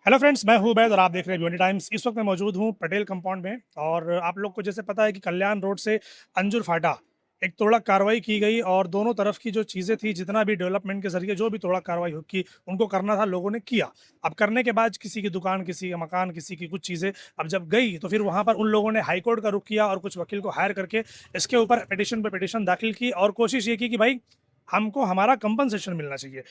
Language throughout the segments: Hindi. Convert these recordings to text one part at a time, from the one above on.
हेलो फ्रेंड्स, मैं हूं उबैद और आप देख रहे हैं भिवंडी टाइम्स। इस वक्त मैं मौजूद हूं पटेल कंपाउंड में और आप लोग को जैसे पता है कि कल्याण रोड से अंजुर फाटा एक तोड़क कार्रवाई की गई और दोनों तरफ की जो चीज़ें थी, जितना भी डेवलपमेंट के जरिए जो भी तोड़क कार्रवाई की उनको करना था, लोगों ने किया। अब करने के बाद किसी की दुकान, किसी का मकान, किसी की कुछ चीज़ें अब जब गई तो फिर वहां पर उन लोगों ने हाईकोर्ट का रुख किया और कुछ वकील को हायर करके इसके ऊपर पिटिशन पे पिटिशन दाखिल की और कोशिश ये की कि भाई हमको हमारा कंपनसेशन मिलना चाहिए।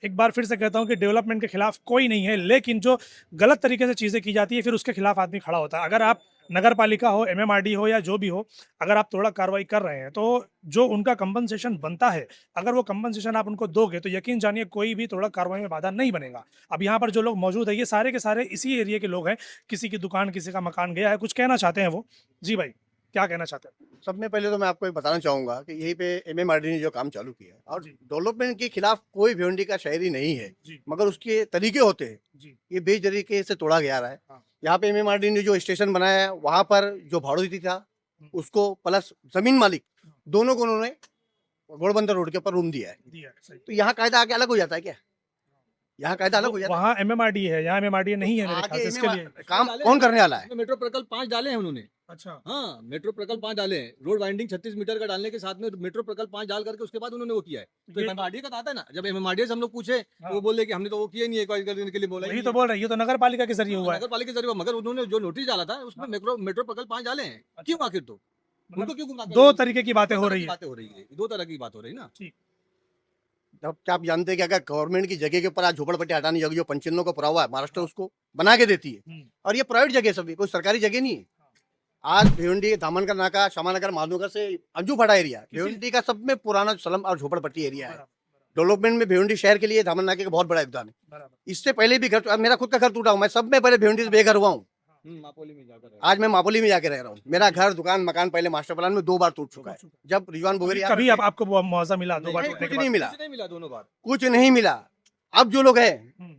एक बार फिर से कहता हूं कि डेवलपमेंट के खिलाफ कोई नहीं है, लेकिन जो गलत तरीके से चीज़ें की जाती है फिर उसके खिलाफ आदमी खड़ा होता है। अगर आप नगर पालिका हो, एमएमआरडी हो या जो भी हो, अगर आप तोड़ा कार्रवाई कर रहे हैं तो जो उनका कंपनसेशन बनता है, अगर वो कंपनसेशन आप उनको दोगे तो यकीन जानिए कोई भी तोड़ा कार्रवाई में बाधा नहीं बनेगा। अब यहाँ पर जो लोग मौजूद है ये सारे के सारे इसी एरिया के लोग हैं। किसी की दुकान, किसी का मकान गया है, कुछ कहना चाहते हैं वो। जी भाई, क्या कहना चाहते हैं? सब में पहले तो मैं आपको ये बताना चाहूंगा कि यहीं पे एमएमआरडी ने जो काम चालू किया है और डेवलपमेंट के खिलाफ कोई भिवंडी का शहरी नहीं है, मगर उसके तरीके होते हैं। ये बेच तरीके से तोड़ा गया रहा है। हाँ। यहाँ पे एमएमआरडी ने जो स्टेशन बनाया है वहां पर जो भाड़ोती था उसको प्लस जमीन मालिक दोनों को उन्होंने घोड़बंदर रोड के ऊपर रूम दिया है। तो यहाँ कायदा आके अलग हो जाता है क्या? यहाँ कायदा अलग हो जाता है। वहाँ एमएमआरडी है, यहाँ एमएमआरडी नहीं है मेरे ख्याल से। इसके लिए काम कौन करने वाला है? मेट्रो प्रकल्प 5 डाले हैं उन्होंने। अच्छा, हाँ, मेट्रो प्रकल्प 5 डाले हैं। रोड वाइंडिंग 36 मीटर का डालने के साथ में मेट्रो प्रकल्प 5 डाल करके उसके बाद उन्होंने वो किया है। तो ये- एमएमआरडीए का आता है ना, जब एमएमआरडीए से हम लोग पूछे हाँ। तो वो बोले कि हमने तो वो किया ही नहीं है, कोई करने के लिए बोला ही वही नहीं तो है। बोल रहे हैं, ये तो नगर पालिका के जरिए हुआ है। नगर पालिका के जरिए, मगर उन्होंने जो नोटिस डाला था उसमें मेट्रो मेट्रो प्रकल्प 5 डाले हैं। क्यों आखिर? तो मतलब उनको क्यों गुमराह कर दो रहे हैं? तरीके की बातें दो हो तरह रही की है। बातें हो रही है, दो तरह की बात हो रही है ना। ठीक। जब क्या आप जानते हैं कि अगर गवर्नमेंट की जगह के ऊपर आज झोपड़पट्टी हटाने जगह जो पंचायतों को पुरा हुआ है, महाराष्ट्र उसको बना के देती है। और ये प्राइवेट जगह सभी, कोई सरकारी जगह नहीं है। आज भिवंडी, दामनकर नाका, श्यामानगर, माधवनगर से अंजू फाड़ा एरिया भिवंडी का सब में पुराना स्लम और झोपड़पट्टी एरिया है। डेवलपमेंट में भिवंडी शहर के लिए दामन नाके का बहुत बड़ा योगदान है। बराबर। इससे पहले भी घर, मेरा खुद का घर टूटा हूँ, मैं सब में पहले भिवंडी से बेघर हुआ हूँ। मापोली में जाकर आज मैं मापोली में जाके रह रहा हूँ। मेरा घर, दुकान, मकान पहले मास्टर प्लान में 2 बार टूट चुका है। जब रिजवान बुगेरी कभी अब आपको वो मुआवजा मिला दो बार नहीं, टूटने कुछ के नहीं बाद? मिला, नहीं मिला दोनों बार। कुछ नहीं मिला। अब जो लोग हैं हम्म,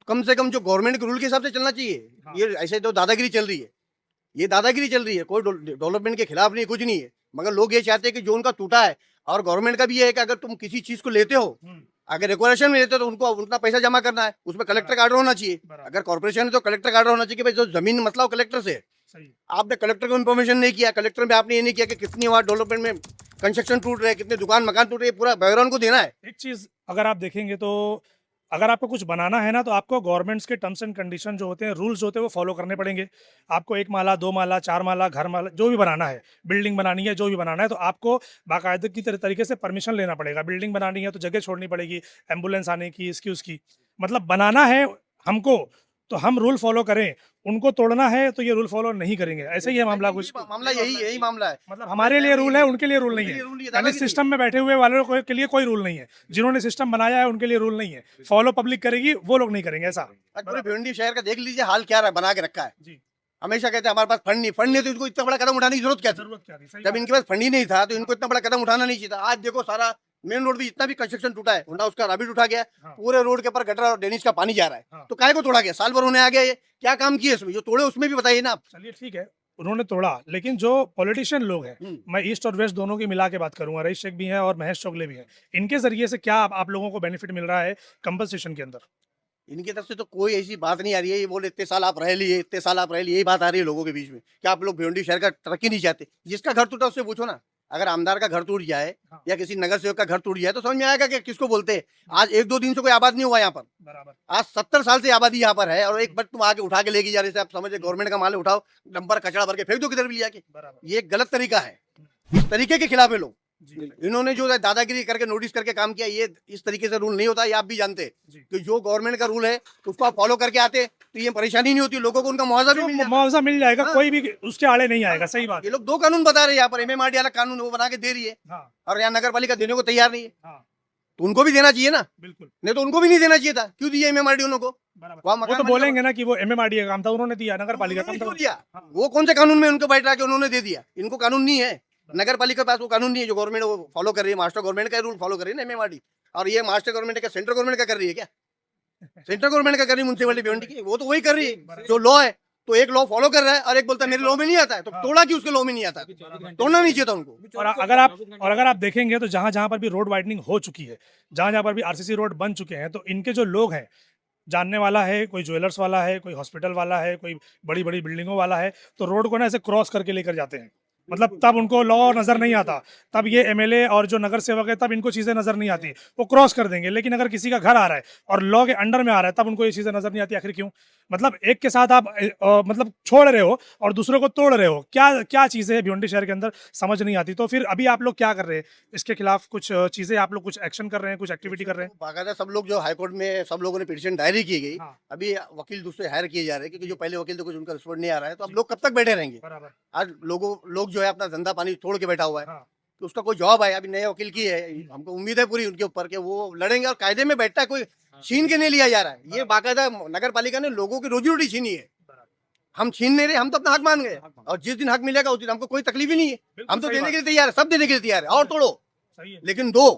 कम से कम जो गवर्नमेंट के रूल के हिसाब से चलना चाहिए। हाँ। ये ऐसे तो दादागिरी चल रही है, ये दादागिरी चल रही है। कोई डेवलपमेंट के खिलाफ नहीं, कुछ नहीं है, मगर लोग ये चाहते हैं कि जो उनका टूटा है, और गवर्नमेंट का भी ये है कि अगर तुम किसी चीज को लेते हो, अगर रिक्वेशन में लेते हो तो उनको उतना पैसा जमा करना है, उसमें कलेक्टर का ऑर्डर होना चाहिए। अगर कॉर्पोरेशन है तो कलेक्टर का ऑर्डर होना चाहिए कि भाई जो जमीन मसला हो कलेक्टर से। सही। आपने कलेक्टर को इन्फॉर्मेशन नहीं किया, कलेक्टर में आपने ये नहीं किया कि कितनी वहाँ डेवलपमेंट में कंस्ट्रक्शन टूट रहे हैं, कितने दुकान मकान टूट रहे हैं, पूरा बैकग्राउंड को देना है। एक चीज अगर आप देखेंगे तो अगर आपको कुछ बनाना है ना, तो आपको गवर्नमेंट्स के टर्म्स एंड कंडीशन जो होते हैं, रूल्स होते हैं, वो फॉलो करने पड़ेंगे। आपको 1 माला, 2 माला, 4 माला, घर माला जो भी बनाना है, बिल्डिंग बनानी है, जो भी बनाना है, तो आपको बाकायदगी तरीके से परमिशन लेना पड़ेगा। बिल्डिंग बनानी है तो जगह छोड़नी पड़ेगी, एम्बुलेंस आने की, इसकी उसकी। मतलब बनाना है हमको तो हम रूल फॉलो करें, उनको तोड़ना है तो ये रूल फॉलो नहीं करेंगे। ऐसे ही है मामला कुछ। मामला यही मामला है। मतलब हमारे लिए रूल है, उनके लिए रूल नहीं है। यानी सिस्टम में बैठे हुए वालों के लिए कोई रूल नहीं है, जिन्होंने सिस्टम बनाया है उनके लिए रूल नहीं है। फॉलो पब्लिक करेगी, वो लोग नहीं करेंगे। ऐसा आज पूरे भिवंडी शहर का देख लीजिए हाल क्या बना के रखा है। जी। हमेशा कहते हैं हमारे पास फंड नहीं तो इनको इतना बड़ा कदम उठाने की जरूरत क्या थी? जरूरत क्या थी? सही जब बात इनके पास फंड ही नहीं था तो इनको इतना बड़ा कदम उठाना नहीं चाहिए था। आज देखो सारा मेन रोड भी जितना भी कंस्ट्रक्शन टूटा है, होंडा उसका रबिट उठा गया, हाँ। पूरे रोड के ऊपर गटर और ड्रेनेज का पानी जा रहा है। हाँ। तो काहे को तोड़ा गया? साल भर होने आ गया, ये क्या काम किए इसमें? जो तोड़े उसमें भी बताइए ना आप। चलिए ठीक है, उन्होंने तोड़ा, लेकिन जो पॉलिटिशियन लोग हैं, मैं ईस्ट और वेस्ट दोनों की मिला के बात करूंगा, रईस शेख भी हैं और महेश चोगले भी हैं, इनके जरिए से क्या आप लोगों को बेनिफिट मिल रहा है कंपनसेशन के अंदर? इनकी तरफ से तो कोई ऐसी बात नहीं आ रही है। ये बोले इतने साल आप रह लिए, इतने साल आप रह लिए, यही बात आ रही है लोगों के बीच में। क्या आप लोग भिवंडी शहर का तरक्की नहीं चाहते? जिसका घर टूटा उससे पूछो ना। अगर आमदार का घर टूट जाए हाँ। या किसी नगर सेवक का घर टूट जाए तो समझ में आएगा कि किसको बोलते हैं। आज 1-2 दिन से कोई आबाद नहीं हुआ यहाँ पर। बराबर। आज 70 साल से आबादी यहाँ पर है, और एक बार तुम आके उठा के लेके जा रहे थे। आप समझे गवर्नमेंट का माल उठाओ, डंपर कचरा भर के फेंक दो किधर भी ले जाके। बराबर। ये गलत तरीका है। इस तरीके के खिलाफ है लोग। जी। इन्होंने जो दादागिरी करके नोटिस करके काम किया, ये इस तरीके से रूल नहीं होता। ये आप भी जानते हैं जी। कि जो गवर्नमेंट का रूल है उसको आप फॉलो करके आते तो ये परेशानी नहीं होती, लोगों को उनका मुआवजा भी मिल जाता। मुआवजा मिल जाएगा, हाँ। कोई भी उसके आड़े नहीं आएगा। सही बात ये है। लोग 2 कानून बता रहे हैं यहाँ पर। एमएमआरडी वाला कानून वो बना के दे रही है, हाँ। और यहाँ नगर पालिका देने को तैयार नहीं है। हाँ। तो उनको भी देना चाहिए ना। बिल्कुल। नहीं तो उनको भी नहीं देना चाहिए था। क्यों दिया एमएमआरडी उनको? बराबर। वहाँ वो मकान तो मालिक बोलेंगे ना कि वो एमएमआरडी का काम था, उन्होंने दिया, नगर पालिका काम क्यों था। दिया? हाँ। वो कौन से कानून में उनको बैठ रहा के उन्होंने दे दिया? इनको कानून नहीं है। नगर पालिका के पास वो कानून नहीं है जो गवर्नमेंट वो फॉलो कर रही है। मास्टर गवर्नमेंट का रूल फॉलो कर रही है ना एमएमआरडी। और ये मास्टर गवर्नमेंट का सेंट्रल गवर्नमेंट का कर रही है क्या? सेंट्रल गवर्नमेंट का कर रही है म्युनिसिपैलिटी भिवंडी की, वो तो वही कर रही है। जो लॉ है तो एक लॉ फॉलो कर रहा है और एक बोलता है मेरे लॉ में नहीं आता है, तो तोड़ा कि उसके लॉ में नहीं आता? तोड़ना नहीं चाहिए था उनको। और अगर आप देखेंगे तो जहां जहां पर भी रोड वाइडनिंग हो चुकी है, जहां जहां पर भी आरसीसी रोड बन चुके हैं, तो इनके जो लोग हैं जानने वाला है, कोई ज्वेलर्स वाला है, कोई हॉस्पिटल वाला है, कोई बड़ी-बड़ी बिल्डिंगों वाला है, तो रोड को ना ऐसे क्रॉस करके लेकर जाते हैं। मतलब तब उनको लॉ नज़र नहीं आता, तब ये एमएलए और जो नगर सेवक है तब इनको चीज़ें नज़र नहीं आती, वो क्रॉस कर देंगे। लेकिन अगर किसी का घर आ रहा है और लॉ के अंडर में आ रहा है तब उनको ये चीज़ें नज़र नहीं आती, आखिर क्यों? मतलब एक के साथ आप मतलब छोड़ रहे हो और दूसरों को तोड़ रहे हो, क्या क्या चीज़ें हैं भिवंडी शहर के अंदर समझ नहीं आती। तो फिर अभी आप लोग क्या कर रहे हैं? इसके खिलाफ कुछ चीज़ें आप लोग कुछ एक्शन कर रहे हैं, कुछ एक्टिविटी कर रहे हैं? बाकायदा सब लोग जो हाईकोर्ट में सब लोगों ने पिटीशन डायरी की गई, हाँ। अभी वकील दूसरे हायर किए जा रहे हैं, क्योंकि जो पहले वकील थे कुछ उनका रिस्पॉन्ड नहीं आ रहा है, तो अब लोग कब तक बैठे रहेंगे? बराबर। आज लोग जो है अपना धंधा पानी छोड़ के बैठा हुआ है, हाँ। कि उसका कोई जवाब आए। अभी नए वकील की है, हमको उम्मीद है पूरी उनके ऊपर कि वो लड़ेंगे और कायदे में बैठता है, कोई छीन के नहीं लिया जा रहा है। ये बाकायदा नगर पालिका ने लोगों की रोजी रोटी छीनी है। हम छीन नहीं रहे, हम तो अपना हक मान गए, और जिस दिन हक मिलेगा उस दिन हमको कोई तकलीफ ही नहीं है। बिल्कुल हम तो सही देने बात। के लिए तैयार है, सब देने के लिए तैयार है, और तोड़ो, सही है। लेकिन दो।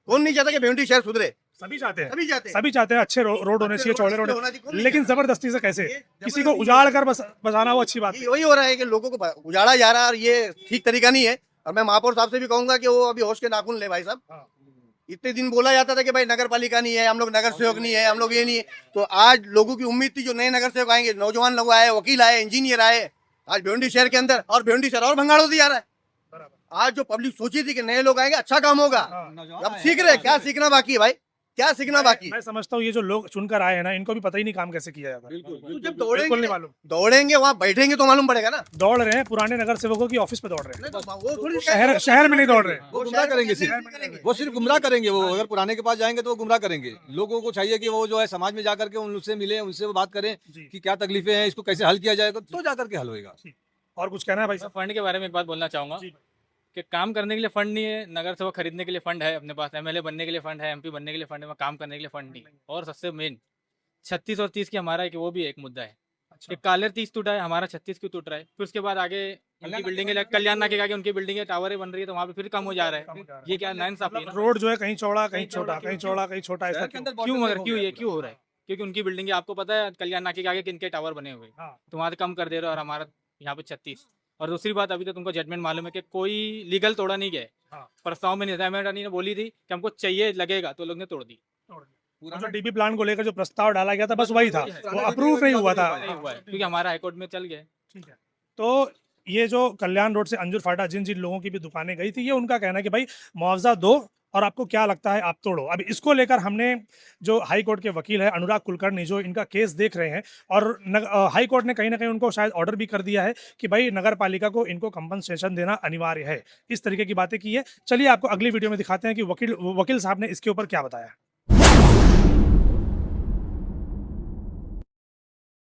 कौन नहीं चाहता कि भिवंडी शहर सुधरे? सभी चाहते हैं। सभी चाहते हैं। सभी चाहते हैं अच्छे रोड होने अच्छे चाहिए, चौड़े रोड रोड होना चाहिए, कौन नहीं लेकिन चाहता? जबरदस्ती से कैसे? ये किसी को जबरदस्ती उजाड़ कर बसाना वो अच्छी बात ये है। वही हो रहा है कि लोगों को उजाड़ा जा रहा है, और ये ठीक तरीका नहीं है। और मैं महापौर साहब से भी कहूंगा कि वो अभी होश के नाखून ले भाई साहब। हाँ। इतने दिन बोला जाता था कि भाई नगर पालिका नहीं है, हम लोग नगर सेवक नहीं है, हम लोग ये नहीं है। तो आज लोगों की उम्मीद थी जो नए नगर सेवक आएंगे, नौजवान लोग आए, वकील आए, इंजीनियर आए, आज भिवंडी शहर के अंदर, और भिवंडी शहर और भंगाड़ होती जा रहा है। बराबर। आज जो पब्लिक सोची थी कि नए लोग आएंगे, अच्छा काम होगा, हाँ। अब सीख रहे हैं। क्या सीखना बाकी है भाई? क्या सीखना बाकी? मैं समझता हूँ ये जो लोग चुनकर आए हैं ना, इनको भी पता ही नहीं काम कैसे किया जाता है। बिल्कुल तो जब बिल्कुल दौड़ेंगे नहीं मालूम। दौड़ेंगे वहां बैठेंगे तो मालूम पड़ेगा ना। दौड़ रहे हैं पुराने नगर सेवकों की ऑफिस पे दौड़ रहे हैं, नहीं तो वो थोड़ी शहर में नहीं दौड़ रहे। वो गुमराह करेंगे शहर में सिर्फ, करेंगे। वो सिर्फ गुमराह करेंगे। वो अगर पुराने के पास जाएंगे तो वो गुमराह करेंगे। लोगों को चाहिए कि वो जो है समाज में जाकर के उनसे मिले, उनसे बात करें जी। कि क्या तकलीफें हैं, इसको कैसे हल किया जाएगा, तो जाकर के हल होएगा। और कुछ कहना है भाई मैं साहब? फंड के बारे में एक बात बोलना चाहूँगा जी। कि काम करने के लिए फंड नहीं है, नगर सेवक खरीदने के लिए फंड है अपने पास, एमएलए बनने के लिए फंड है, एमपी बनने के लिए फंड है, काम करने के लिए फंड नहीं। और सबसे मेन 36 और 30 की हमारा है कि वो भी एक मुद्दा है अच्छा। कि कालेर 30 टूटा है, हमारा 36 क्यों टूट रहा है। फिर उसके बाद आगे उनकी बिल्डिंग है, कल्याण नाके के आगे उनकी बिल्डिंग है, टावर बन रही है, तो वहाँ पे फिर कम हो जा रहा कम हो जा रहा है। है। ये क्या नाइंसाफी है ना? रोड जो है कहीं चौड़ा कहीं कहीं छोटा, चौड़ा, कहीं क्यों? चौड़ा कहीं छोटा, ऐसा शहर के क्यों? अंदर क्यों, मगर क्यों ये बहुत क्यों हो रहा है? क्योंकि उनकी बिल्डिंग है, आपको पता है कल्याण नाके के आगे किनके टावर बने हुए हैं, हाँ। तो वहाँ से कम कर दे रहे हो और हमारा यहाँ पे 36। और दूसरी बात, अभी तो तुमको जजमेंट मालूम है कि कोई लीगल तोड़ा नहीं गया है। हाँ। प्रस्ताव में निजाम रानी ने बोली थी कि हमको चाहिए लगेगा, तो लोग ने तोड़ दी। और जो डीपी प्लान को लेकर जो प्रस्ताव डाला गया था बस वही था, वो पुराना अप्रूव नहीं हुआ था। नहीं हुआ है क्योंकि हमारा हाईकोर्ट में चल गया है। ठीक है। तो ये जो कल्याण रोड से अंजुर फाटा जिन जिन लोगों की भी दुकानें गई थी, ये उनका कहना है कि भाई मुआवजा दो और आपको क्या लगता है आप तोड़ो। अब इसको लेकर हमने जो हाई कोर्ट के वकील है अनुराग कुलकर्णी जो इनका केस देख रहे हैं, और हाई कोर्ट ने कहीं ना कहीं उनको शायद ऑर्डर भी कर दिया है कि भाई नगर पालिका को इनको कंपनसेशन देना अनिवार्य है। इस तरीके की बातें की है। चलिए आपको अगली वीडियो में दिखाते हैं कि वकील साहब ने इसके ऊपर क्या बताया।